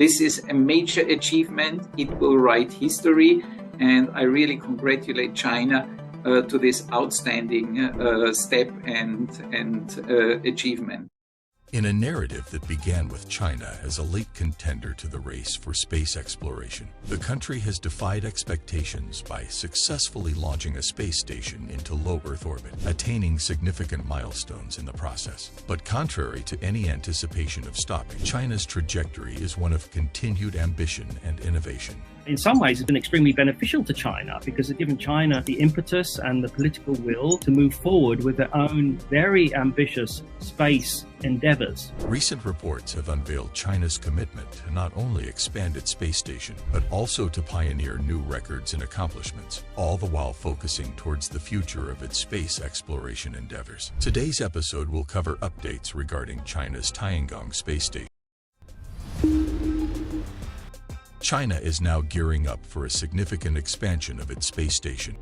This is a major achievement. It will write history, and I really congratulate China to this outstanding step and achievement. In a narrative that began with China as a late contender to the race for space exploration, the country has defied expectations by successfully launching a space station into low Earth orbit, attaining significant milestones in the process. But contrary to any anticipation of stopping, China's trajectory is one of continued ambition and innovation. In some ways, it's been extremely beneficial to China because it's given China the impetus and the political will to move forward with their own very ambitious space endeavors. Recent reports have unveiled China's commitment to not only expand its space station, but also to pioneer new records and accomplishments, all the while focusing towards the future of its space exploration endeavors. Today's episode will cover updates regarding China's Tiangong space station. China is now gearing up for a significant expansion of its space station,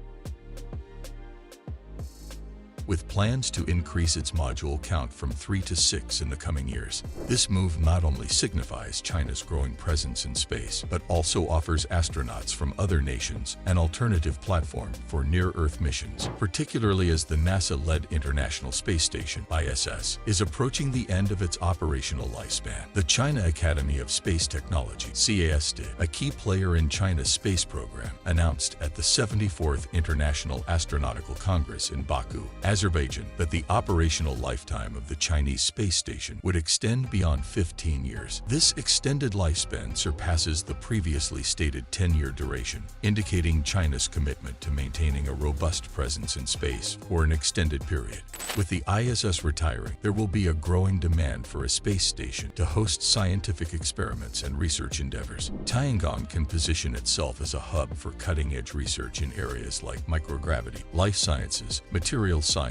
with plans to increase its module count from 3 to 6 in the coming years. This move not only signifies China's growing presence in space, but also offers astronauts from other nations an alternative platform for near-Earth missions, particularly as the NASA-led International Space Station, ISS, is approaching the end of its operational lifespan. The China Academy of Space Technology, CAST, a key player in China's space program, announced at the 74th International Astronautical Congress in Baku, Azerbaijan, that the operational lifetime of the Chinese space station would extend beyond 15 years. This extended lifespan surpasses the previously stated 10-year duration, indicating China's commitment to maintaining a robust presence in space for an extended period. With the ISS retiring, there will be a growing demand for a space station to host scientific experiments and research endeavors. Tiangong can position itself as a hub for cutting-edge research in areas like microgravity, life sciences, materials science,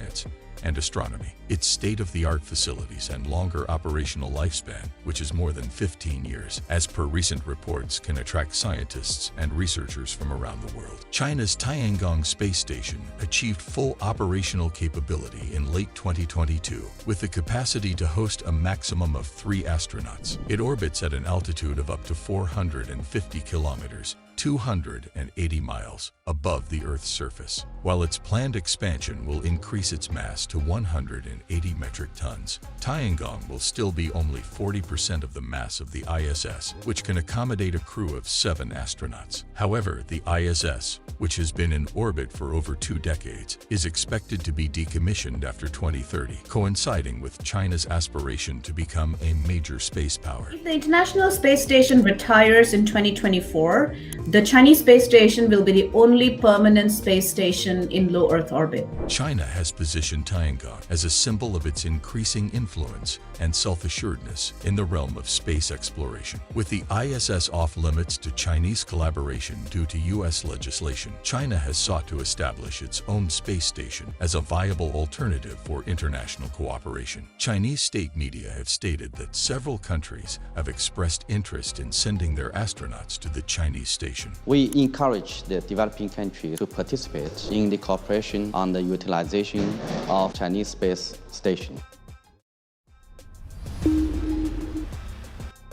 and astronomy. Its state-of-the-art facilities and longer operational lifespan, which is more than 15 years, as per recent reports, can attract scientists and researchers from around the world. China's Tiangong space station achieved full operational capability in late 2022, with the capacity to host a maximum of 3 astronauts. It orbits at an altitude of up to 450 kilometers, 280 miles above the Earth's surface, while its planned expansion will increase its mass to 180 metric tons. Tiangong will still be only 40% of the mass of the ISS, which can accommodate a crew of 7 astronauts. However, the ISS, which has been in orbit for over 2 decades, is expected to be decommissioned after 2030, coinciding with China's aspiration to become a major space power. If the International Space Station retires in 2024, the Chinese space station will be the only permanent space station in low Earth orbit. China has positioned Tiangong as a symbol of its increasing influence and self-assuredness in the realm of space exploration. With the ISS off-limits to Chinese collaboration due to U.S. legislation, China has sought to establish its own space station as a viable alternative for international cooperation. Chinese state media have stated that several countries have expressed interest in sending their astronauts to the Chinese station. We encourage the developing countries to participate in the cooperation on the utilization of Chinese space station.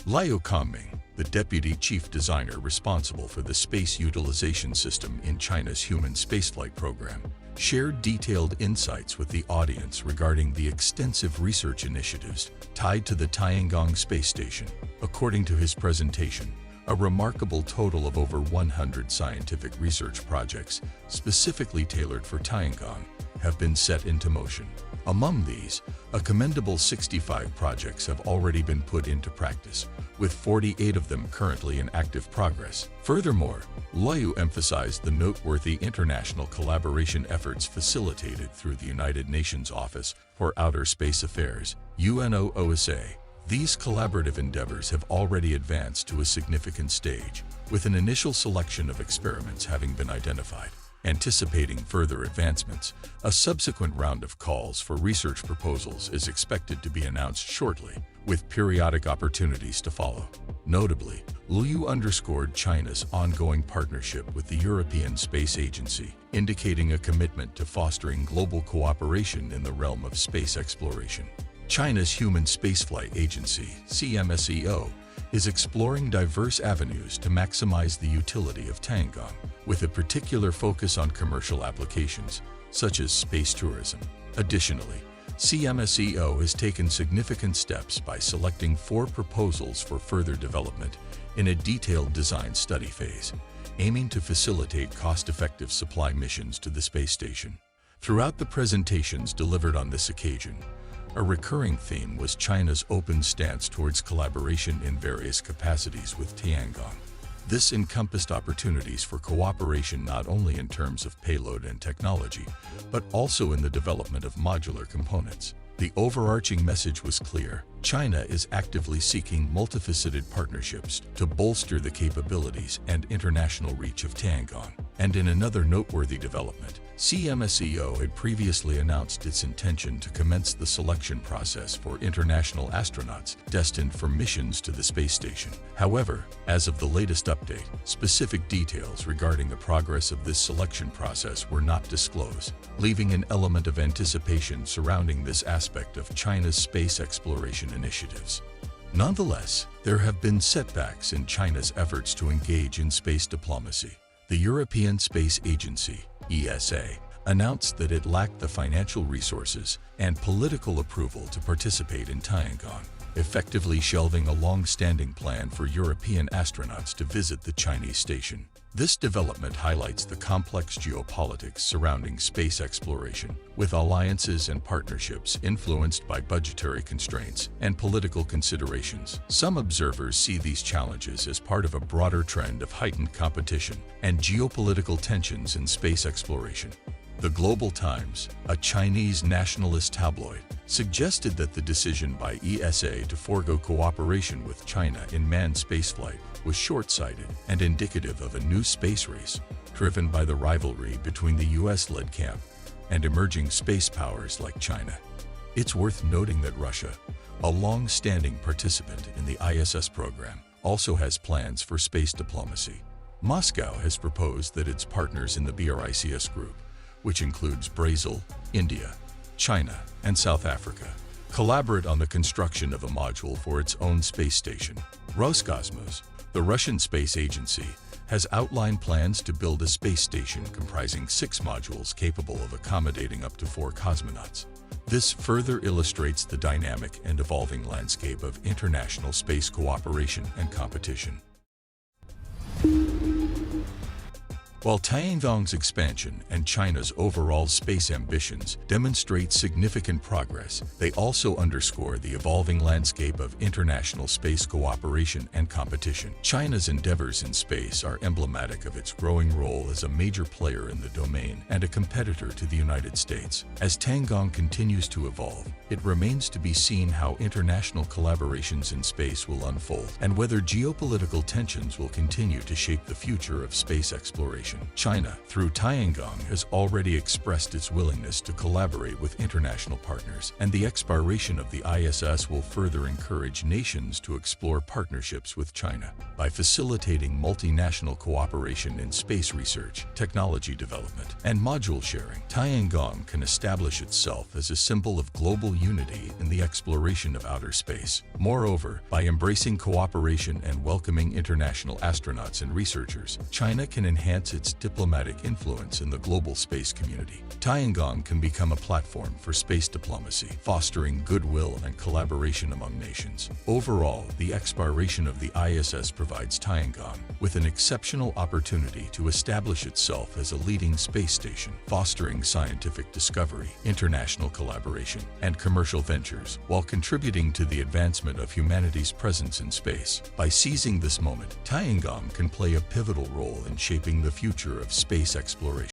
Liu Kangming, the deputy chief designer responsible for the space utilization system in China's human spaceflight program, shared detailed insights with the audience regarding the extensive research initiatives tied to the Tiangong space station. According to his presentation, a remarkable total of over 100 scientific research projects specifically tailored for Tiangong have been set into motion. Among these, a commendable 65 projects have already been put into practice, with 48 of them currently in active progress. Furthermore, Liu emphasized the noteworthy international collaboration efforts facilitated through the United Nations Office for Outer Space Affairs, UNOOSA. These collaborative endeavors have already advanced to a significant stage, with an initial selection of experiments having been identified. Anticipating further advancements, a subsequent round of calls for research proposals is expected to be announced shortly, with periodic opportunities to follow. Notably, Liu underscored China's ongoing partnership with the European Space Agency, indicating a commitment to fostering global cooperation in the realm of space exploration. China's Human Spaceflight Agency, CMSEO, is exploring diverse avenues to maximize the utility of Tiangong, with a particular focus on commercial applications, such as space tourism. Additionally, CMSEO has taken significant steps by selecting 4 proposals for further development in a detailed design study phase, aiming to facilitate cost-effective supply missions to the space station. Throughout the presentations delivered on this occasion, a recurring theme was China's open stance towards collaboration in various capacities with Tiangong. This encompassed opportunities for cooperation not only in terms of payload and technology, but also in the development of modular components. The overarching message was clear: China is actively seeking multifaceted partnerships to bolster the capabilities and international reach of Tiangong. And in another noteworthy development, CMSEO had previously announced its intention to commence the selection process for international astronauts destined for missions to the space station. However, as of the latest update, specific details regarding the progress of this selection process were not disclosed, leaving an element of anticipation surrounding this aspect of China's space exploration initiatives. Nonetheless, there have been setbacks in China's efforts to engage in space diplomacy. The European Space Agency, ESA, announced that it lacked the financial resources and political approval to participate in Tiangong, effectively shelving a long-standing plan for European astronauts to visit the Chinese station. This development highlights the complex geopolitics surrounding space exploration, with alliances and partnerships influenced by budgetary constraints and political considerations. Some observers see these challenges as part of a broader trend of heightened competition and geopolitical tensions in space exploration. The Global Times, a Chinese nationalist tabloid, suggested that the decision by ESA to forego cooperation with China in manned spaceflight was short-sighted and indicative of a new space race, driven by the rivalry between the US-led camp and emerging space powers like China. It's worth noting that Russia, a long-standing participant in the ISS program, also has plans for space diplomacy. Moscow has proposed that its partners in the BRICS group, which includes Brazil, India, China, and South Africa, collaborate on the construction of a module for its own space station. Roscosmos, the Russian space agency, has outlined plans to build a space station comprising 6 modules capable of accommodating up to 4 cosmonauts. This further illustrates the dynamic and evolving landscape of international space cooperation and competition. While Tiangong's expansion and China's overall space ambitions demonstrate significant progress, they also underscore the evolving landscape of international space cooperation and competition. China's endeavors in space are emblematic of its growing role as a major player in the domain and a competitor to the United States. As Tiangong continues to evolve, it remains to be seen how international collaborations in space will unfold and whether geopolitical tensions will continue to shape the future of space exploration. China, through Tiangong, has already expressed its willingness to collaborate with international partners, and the exploration of the ISS will further encourage nations to explore partnerships with China. By facilitating multinational cooperation in space research, technology development, and module sharing, Tiangong can establish itself as a symbol of global unity in the exploration of outer space. Moreover, by embracing cooperation and welcoming international astronauts and researchers, China can enhance its diplomatic influence in the global space community. Tiangong can become a platform for space diplomacy, fostering goodwill and collaboration among nations. Overall, the exploration of the ISS provides Tiangong with an exceptional opportunity to establish itself as a leading space station, fostering scientific discovery, international collaboration, and commercial ventures, while contributing to the advancement of humanity's presence in space. By seizing this moment, Tiangong can play a pivotal role in shaping the future of space exploration.